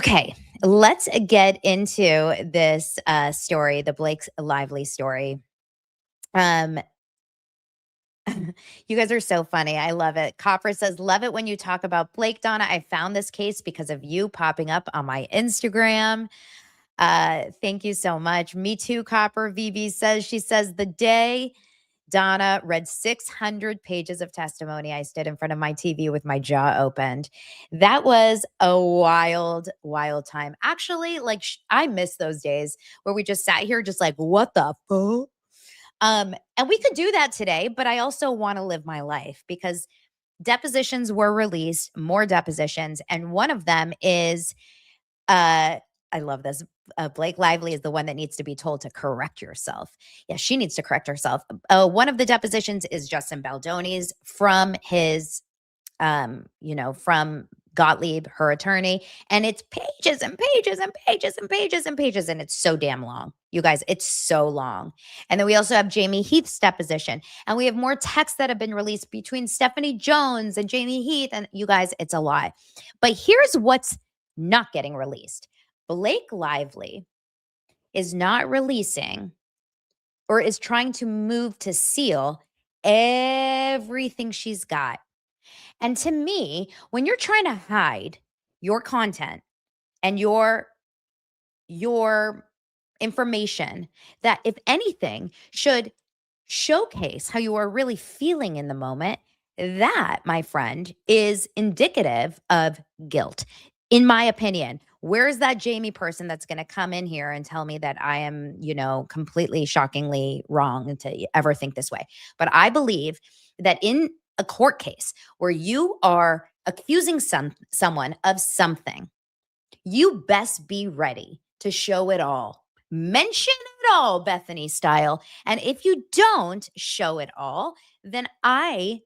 Okay, let's get into this story, the Blake Lively story. Um, you guys are so funny. I love it. Copper says, "Love it when you talk about Blake, Donna. I found this case because of you popping up on my Instagram." Thank you so much. Me too, Copper. VB says, she says, "The day Donna read 600 pages of testimony, I stood in front of my TV with my jaw opened." That was a wild, wild time. Actually, like I miss those days where we just sat here just like, what the fuck? And we could do that today, but I also want to live my life because depositions were released, more depositions, and one of them is I love this. Blake Lively is the one that needs to be told to correct yourself. Yeah, she needs to correct herself. One of the depositions is Justin Baldoni's from his, from Gottlieb, her attorney, and it's pages and pages and pages and pages and pages, and it's so damn long. You guys, it's so long. And then we also have Jamie Heath's deposition, and we have more texts that have been released between Stephanie Jones and Jamie Heath, and you guys, it's a lot. But here's what's not getting released. Blake Lively is not releasing or is trying to move to seal everything she's got. And to me, when you're trying to hide your content and your information that if anything should showcase how you are really feeling in the moment, that, my friend, is indicative of guilt. In my opinion, where is that Jamie person that's going to come in here and tell me that I am, completely shockingly wrong to ever think this way? But I believe that in a court case where you are accusing someone of something, you best be ready to show it all. Mention it all, Bethany style. And if you don't show it all, then I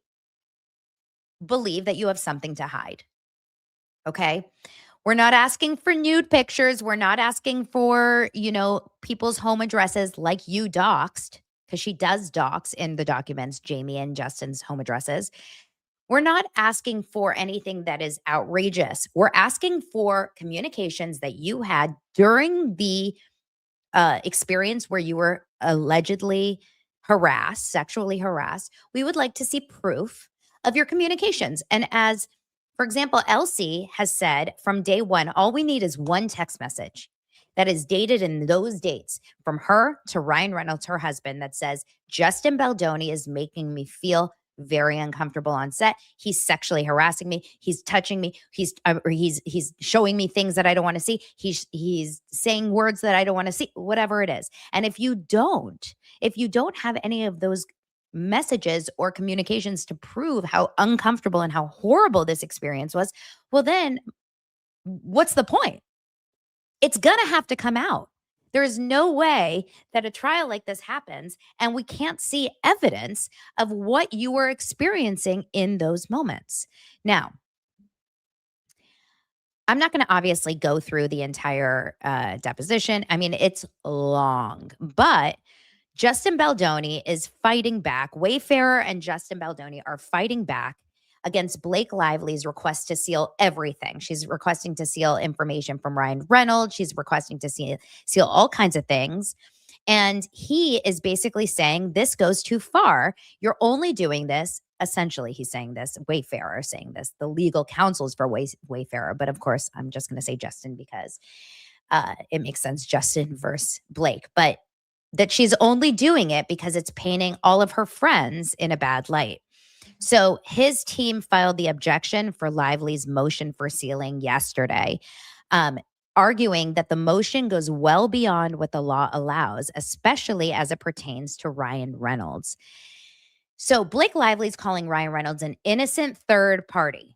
believe that you have something to hide. Okay? We're not asking for nude pictures. We're not asking for, people's home addresses like you doxed, because she does dox in the documents, Jamie and Justin's home addresses. We're not asking for anything that is outrageous. We're asking for communications that you had during the experience where you were allegedly harassed, sexually harassed. We would like to see proof of your communications. And as, for example, Elsie has said from day one, all we need is one text message that is dated in those dates from her to Ryan Reynolds, her husband, that says, "Justin Baldoni is making me feel very uncomfortable on set. He's sexually harassing me. He's touching me. He's showing me things that I don't want to see. He's saying words that I don't want to see, whatever it is." And if you don't have any of those messages or communications to prove how uncomfortable and how horrible this experience was, well, then what's the point? It's going to have to come out. There is no way that a trial like this happens and we can't see evidence of what you were experiencing in those moments. Now, I'm not going to obviously go through the entire deposition. I mean, it's long, but Justin Baldoni is fighting back. Wayfarer and Justin Baldoni are fighting back against Blake Lively's request to seal everything. She's requesting to seal information from Ryan Reynolds. She's requesting to seal all kinds of things. And he is basically saying this goes too far. You're only doing this. Essentially, he's saying this. Wayfarer is saying this. The legal counsels for Wayfarer. But of course, I'm just going to say Justin because it makes sense. Justin versus Blake. But that she's only doing it because it's painting all of her friends in a bad light. So his team filed the objection for Lively's motion for sealing yesterday, arguing that the motion goes well beyond what the law allows, especially as it pertains to Ryan Reynolds. So Blake Lively's calling Ryan Reynolds an innocent third party.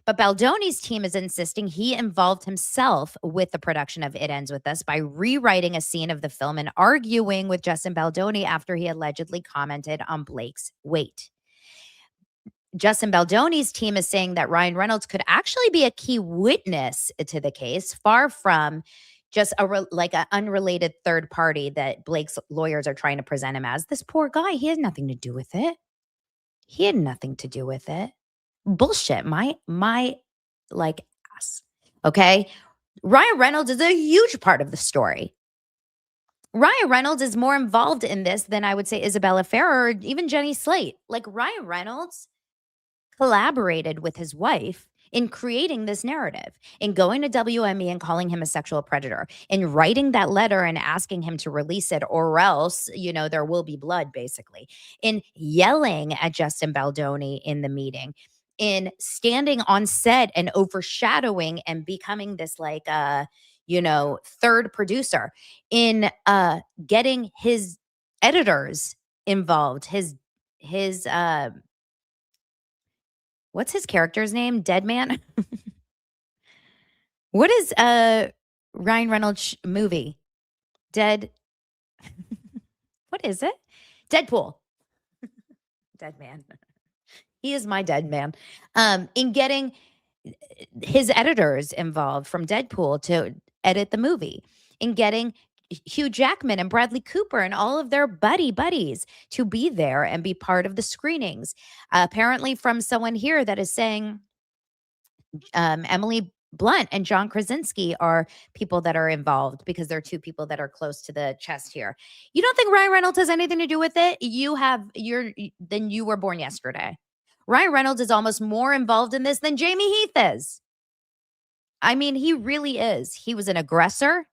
But Baldoni's team is insisting he involved himself with the production of It Ends With Us by rewriting a scene of the film and arguing with Justin Baldoni after he allegedly commented on Blake's weight. Justin Baldoni's team is saying that Ryan Reynolds could actually be a key witness to the case, far from just an unrelated third party that Blake's lawyers are trying to present him as. This poor guy, he had nothing to do with it. Bullshit. My ass. Okay. Ryan Reynolds is a huge part of the story. Ryan Reynolds is more involved in this than I would say Isabella Ferrer or even Jenny Slate. Like Ryan Reynolds collaborated with his wife in creating this narrative, in going to WME and calling him a sexual predator, in writing that letter and asking him to release it, or else, there will be blood, basically, in yelling at Justin Baldoni in the meeting, in standing on set and overshadowing and becoming this like third producer, in getting his editors involved, his what's his character's name? Dead Man? What is Ryan Reynolds movie? Dead What is it? Deadpool. Dead Man. He is my dead man. In getting his editors involved from Deadpool to edit the movie, in getting Hugh Jackman and Bradley Cooper and all of their buddies to be there and be part of the screenings. Apparently from someone here that is saying Emily Blunt and John Krasinski are people that are involved because they're two people that are close to the chest here. You don't think Ryan Reynolds has anything to do with it? Then you were born yesterday. Ryan Reynolds is almost more involved in this than Jamie Heath is. I mean, he really is. He was an aggressor.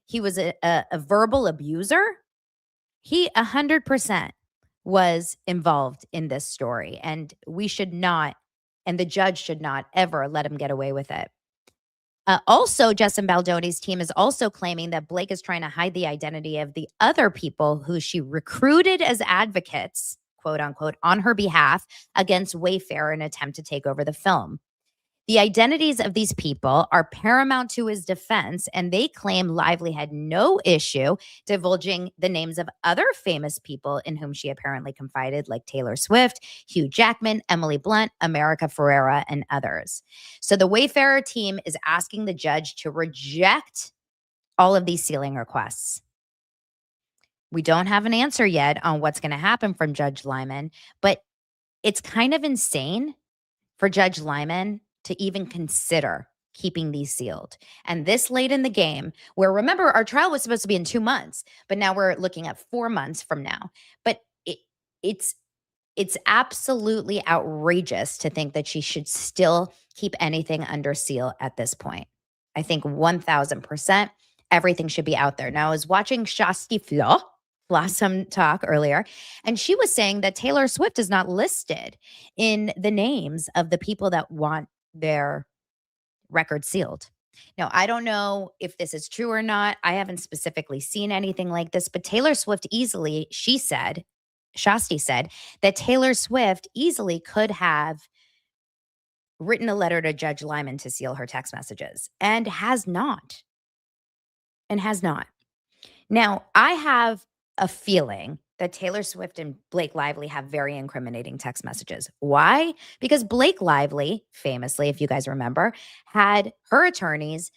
He was a verbal abuser. He 100% was involved in this story, and we should not, and the judge should not ever let him get away with it. Also, Justin Baldoni's team is also claiming that Blake is trying to hide the identity of the other people who she recruited as advocates, quote unquote, on her behalf against Wayfair in an attempt to take over the film. The identities of these people are paramount to his defense, and they claim Lively had no issue divulging the names of other famous people in whom she apparently confided, like Taylor Swift, Hugh Jackman, Emily Blunt, America Ferrera, and others. So the Wayfarer team is asking the judge to reject all of these sealing requests. We don't have an answer yet on what's going to happen from Judge Lyman, but it's kind of insane for Judge Lyman to even consider keeping these sealed. And this late in the game, where remember, our trial was supposed to be in 2 months, but now we're looking at 4 months from now. But it's absolutely outrageous to think that she should still keep anything under seal at this point. I think 1000% everything should be out there. Now, I was watching Shasti Blossom talk earlier, and she was saying that Taylor Swift is not listed in the names of the people that want their record sealed. Now, I don't know if this is true or not. I haven't specifically seen anything like this, but Taylor Swift easily, Shasti said that Taylor Swift easily could have written a letter to Judge Lyman to seal her text messages and has not. Now, I have a feeling that Taylor Swift and Blake Lively have very incriminating text messages. Why? Because Blake Lively, famously, if you guys remember, had her attorneys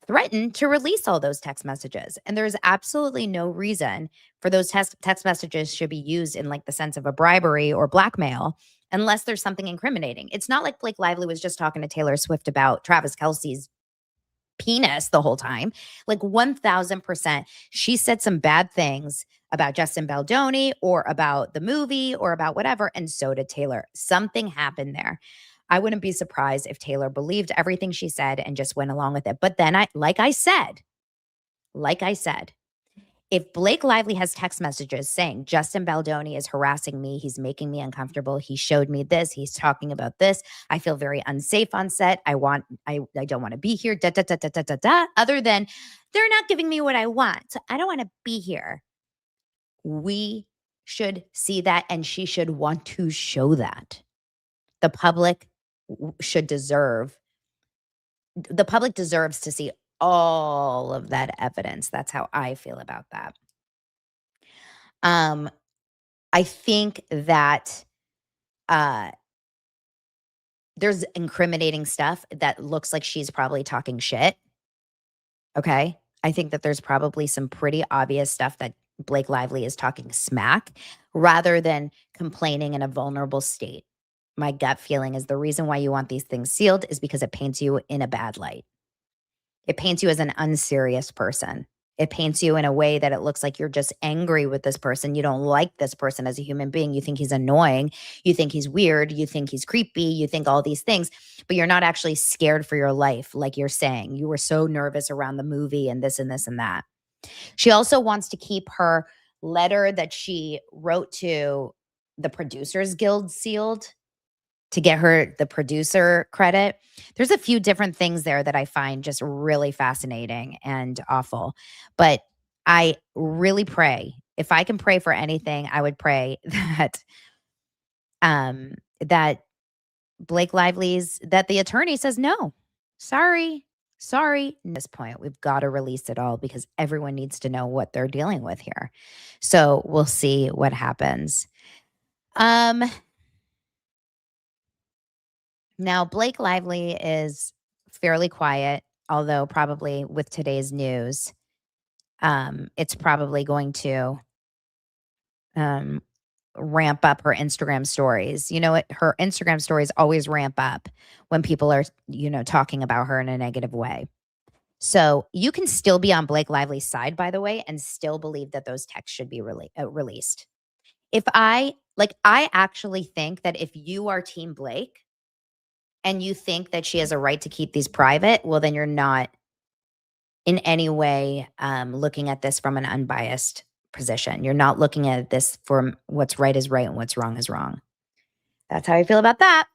threaten to release all those text messages. And there's absolutely no reason for those text messages should be used in like the sense of a bribery or blackmail unless there's something incriminating. It's not like Blake Lively was just talking to Taylor Swift about Travis Kelce's penis the whole time. Like 1000%, she said some bad things about Justin Baldoni or about the movie or about whatever, and so did Taylor. Something happened there. I wouldn't be surprised if Taylor believed everything she said and just went along with it. But then like I said, if Blake Lively has text messages saying Justin Baldoni is harassing me, he's making me uncomfortable, he showed me this, he's talking about this, I feel very unsafe on set, I don't want to be here, other than they're not giving me what I want, so I don't want to be here. We should see that, and she should want to show that. The public deserves to see all of that evidence. That's how I feel about that. I think that there's incriminating stuff that looks like she's probably talking shit. Okay. I think that there's probably some pretty obvious stuff that Blake Lively is talking smack rather than complaining in a vulnerable state. My gut feeling is the reason why you want these things sealed is because it paints you in a bad light. It paints you as an unserious person. It paints you in a way that it looks like you're just angry with this person. You don't like this person as a human being. You think he's annoying. You think he's weird. You think he's creepy. You think all these things, but you're not actually scared for your life. Like you're saying, you were so nervous around the movie and this and this and that. She also wants to keep her letter that she wrote to the Producers Guild sealed to get her the producer credit. There's a few different things there that I find just really fascinating and awful. But I really pray, if I can pray for anything, I would pray that Blake Lively's that the attorney says no. Sorry. Sorry. At this point, we've got to release it all because everyone needs to know what they're dealing with here. So we'll see what happens. Um Now, Blake Lively is fairly quiet, although probably with today's news, it's probably going to um, ramp up her Instagram stories. You know, her Instagram stories always ramp up when people are, talking about her in a negative way. So you can still be on Blake Lively's side, by the way, and still believe that those texts should be released. I actually think that if you are Team Blake, and you think that she has a right to keep these private, well, then you're not in any way looking at this from an unbiased position. You're not looking at this from what's right is right and what's wrong is wrong. That's how I feel about that.